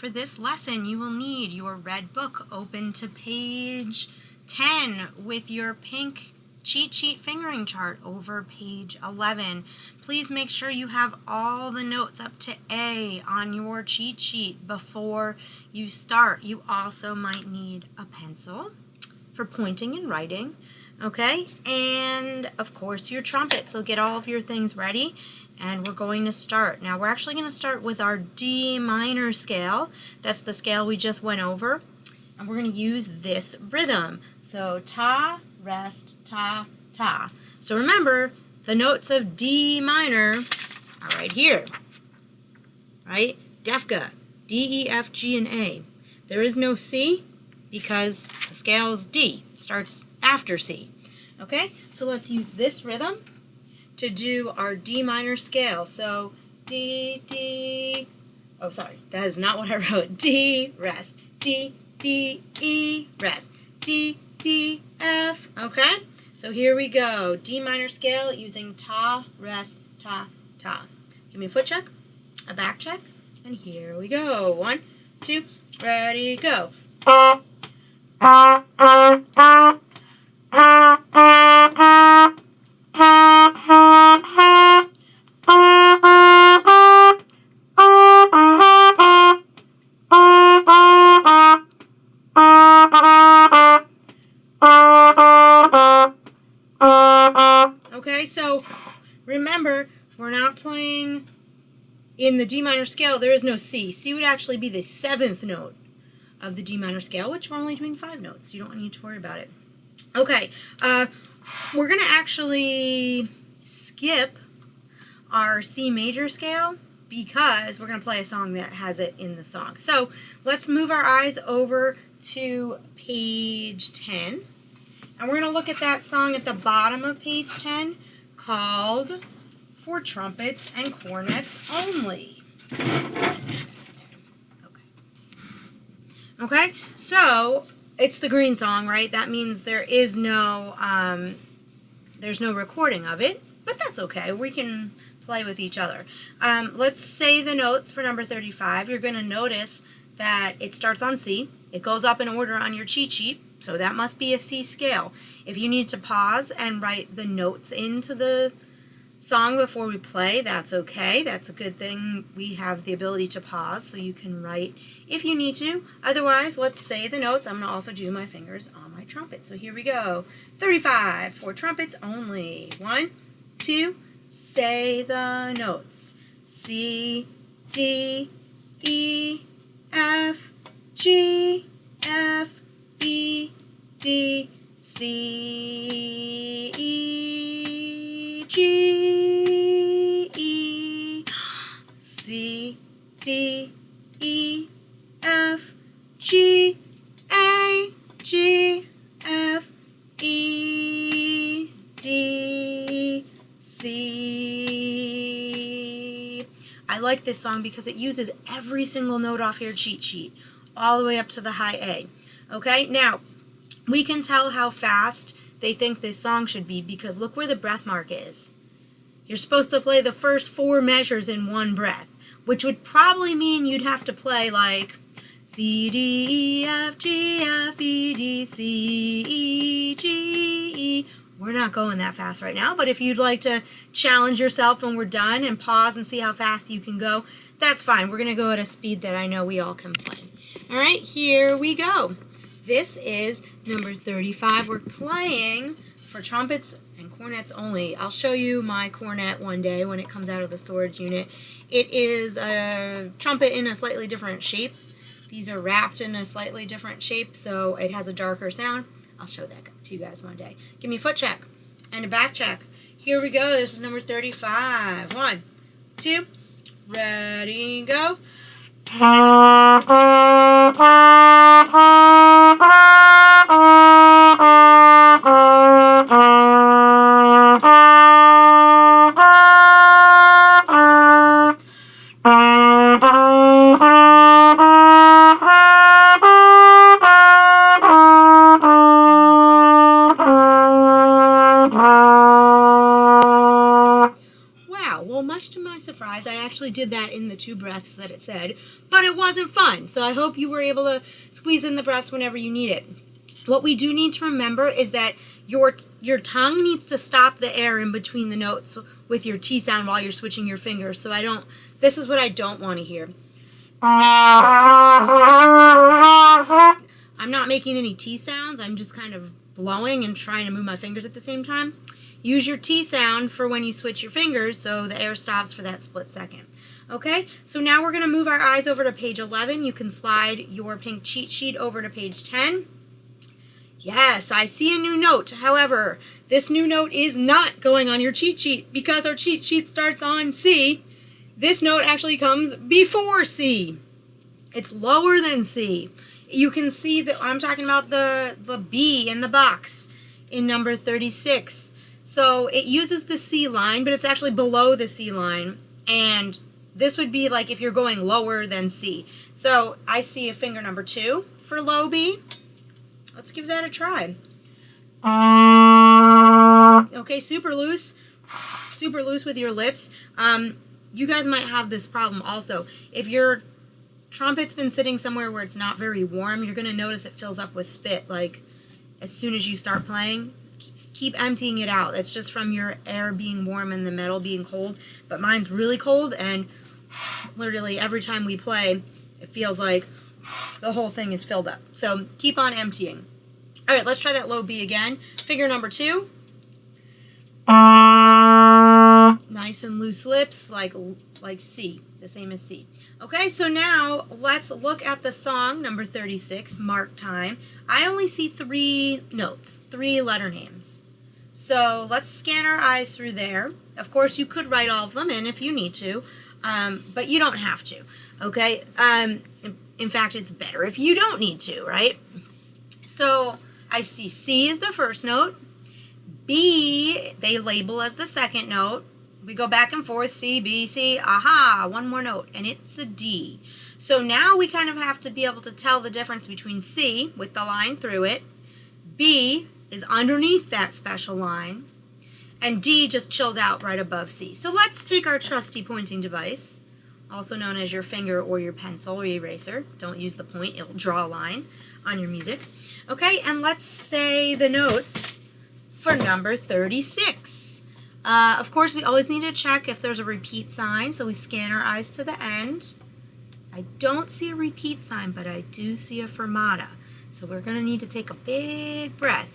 For this lesson, you will need your red book open to page 10 with your pink cheat sheet fingering chart over page 11. Please make sure you have all the notes up to A on your cheat sheet before you start. You also might need a pencil for pointing and writing, okay? And of course your trumpet. So get all of your things ready and we're going to start. Now we're actually going to start with our D minor scale. That's the scale we just went over. And we're going to use this rhythm. So ta, rest, ta, ta. So remember, the notes of D minor are right here, right? Defga, D, E, F, G, and A. There is no C because the scale is D. It starts after C. Okay, so let's use this rhythm to do our D minor scale. So D, D, oh sorry, that is not what I wrote. D, rest, D, D, E, rest, D, D, F, okay? So here we go, D minor scale using ta, rest, ta, ta. Give me a foot check, a back check, and here we go. 1, 2, ready, go. Okay, so remember, we're not playing in the D minor scale. There is no C. C would actually be the 7th note of the D minor scale, which we're only doing 5 notes. You don't need to worry about it. Okay, we're going to actually skip our C major scale because we're going to play a song that has it in the song. So let's move our eyes over to page 10. And we're going to look at that song at the bottom of page 10 called For Trumpets and Cornets Only. Okay, so it's the green song, right? That means there is no, there's no recording of it, but that's okay. We can play with each other. Let's say the notes for number 35. You're going to notice that it starts on C. It goes up in order on your cheat sheet, so that must be a C scale. If you need to pause and write the notes into the song before we play, that's okay. That's a good thing. We have the ability to pause, so you can write if you need to. Otherwise, let's say the notes. I'm going to also do my fingers on my trumpet. So here we go. 35 for trumpets only. 1, 2, say the notes. C, D, E, F, G, F, E, D, C, E, G, E, C, D, E, F, G, A, G, F, E, D, C. I like this song because it uses every single note off your cheat sheet, all the way up to the high A. Okay, now we can tell how fast they think this song should be because look where the breath mark is. You're supposed to play the first 4 measures in one breath, which would probably mean you'd have to play like C, D, E, F, G, F, E, D, C, E, G, E. We're not going that fast right now, but if you'd like to challenge yourself when we're done and pause and see how fast you can go, that's fine. We're going to go at a speed that I know we all can play. All right, here we go. This is number 35. We're playing for trumpets and cornets only. I'll show you my cornet one day when it comes out of the storage unit. It is a trumpet in a slightly different shape. These are wrapped in a slightly different shape, so it has a darker sound. I'll show that to you guys one day. Give me a foot check and a back check. Here we go. This is number 35. 1, 2, ready, go. Well, much to my surprise, I actually did that in the 2 breaths that it said, but it wasn't fun. So I hope you were able to squeeze in the breaths whenever you need it. What we do need to remember is that your tongue needs to stop the air in between the notes with your T sound while you're switching your fingers. So this is what I don't want to hear. I'm not making any T sounds. I'm just kind of blowing and trying to move my fingers at the same time. Use your T sound for when you switch your fingers so the air stops for that split second. Okay, so now we're going to move our eyes over to page 11. You can slide your pink cheat sheet over to page 10. Yes, I see a new note. However, this new note is not going on your cheat sheet because our cheat sheet starts on C. This note actually comes before C. It's lower than C. You can see that I'm talking about the B in the box in number 36. So it uses the C line, but it's actually below the C line. And this would be like if you're going lower than C. So I see a finger number 2 for low B. Let's give that a try. Okay, super loose with your lips. You guys might have this problem also. If your trumpet's been sitting somewhere where it's not very warm, you're going to notice it fills up with spit, like as soon as you start playing. Keep emptying it out. It's just from your air being warm and the metal being cold. But mine's really cold, and literally every time we play, it feels like the whole thing is filled up. So keep on emptying. All right, let's try that low B again. Finger number 2. Nice and loose lips, like C, the same as C. Okay, so now let's look at the song number 36, Mark Time. I only see 3 notes, 3 letter names. So let's scan our eyes through there. Of course, you could write all of them in if you need to, but you don't have to, okay? In fact, it's better if you don't need to, right? So I see C is the first note. B, they label as the second note. We go back and forth, C, B, C, aha, one more note, and it's a D. So now we kind of have to be able to tell the difference between C, with the line through it, B is underneath that special line, and D just chills out right above C. So let's take our trusty pointing device, also known as your finger or your pencil or eraser. Don't use the point, it'll draw a line on your music. Okay, and let's say the notes for number 36. Of course, we always need to check if there's a repeat sign, so we scan our eyes to the end. I don't see a repeat sign, but I do see a fermata. So we're going to need to take a big breath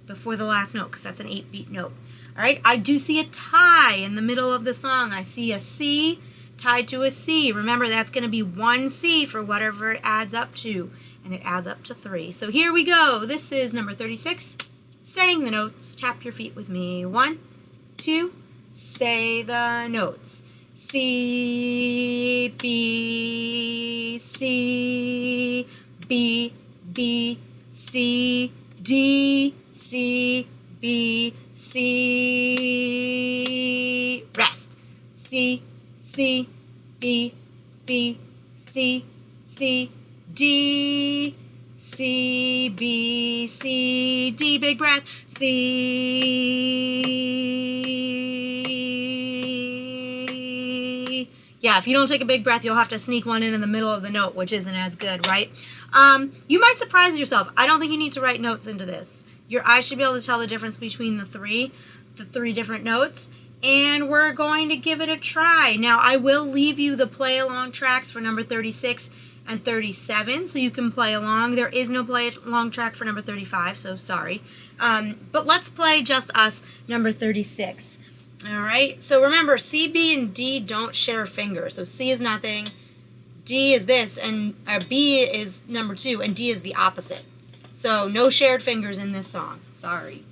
before the last note, because that's an 8-beat note. All right, I do see a tie in the middle of the song. I see a C tied to a C. Remember, that's going to be 1 C for whatever it adds up to, and it adds up to 3. So here we go. This is number 36. Saying the notes. Tap your feet with me. 1, 2, say the notes. C, B, C, B, B, C, D, C, B, C, rest. C, C, B, B, C, C, D, C, B, C, D, big breath, C. Yeah, if you don't take a big breath, you'll have to sneak one in the middle of the note, which isn't as good, right? You might surprise yourself. I don't think you need to write notes into this. Your eyes should be able to tell the difference between the three different notes, and we're going to give it a try. Now, I will leave you the play-along tracks for number 36 and 37, so you can play along. There is no play-along track for number 35, so sorry. But let's play just us, number 36. All right, so remember, C, B, and D don't share a finger. So C is nothing, D is this, and B is number 2, and D is the opposite. So no shared fingers in this song. Sorry.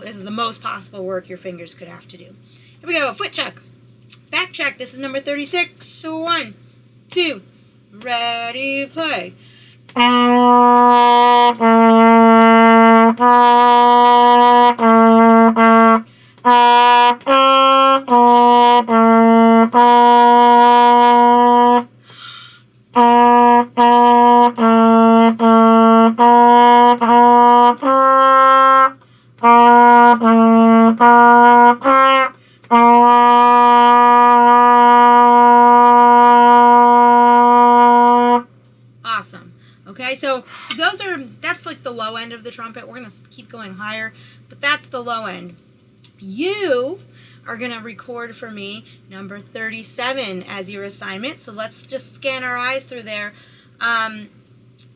This is the most possible work your fingers could have to do. Here we go, foot check. Back check, this is number 36. So 1, 2, ready, play. Okay, so that's like the low end of the trumpet. We're going to keep going higher, but that's the low end. You are going to record for me number 37 as your assignment. So let's just scan our eyes through there.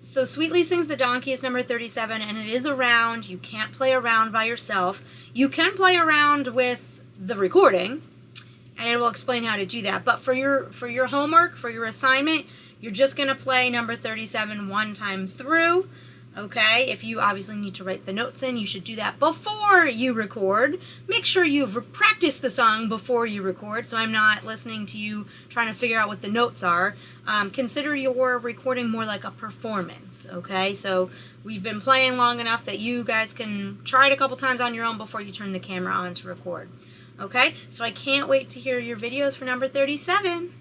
So Sweetly Sings the Donkey is number 37, and it is a round. You can't play around by yourself. You can play around with the recording, and it will explain how to do that. But for your homework, for your assignment, you're just going to play number 37 one time through. Okay, if you obviously need to write the notes in, you should do that before you record. Make sure you've practiced the song before you record, so I'm not listening to you trying to figure out what the notes are. Consider your recording more like a performance, okay? So we've been playing long enough that you guys can try it a couple times on your own before you turn the camera on to record. Okay, so I can't wait to hear your videos for number 37.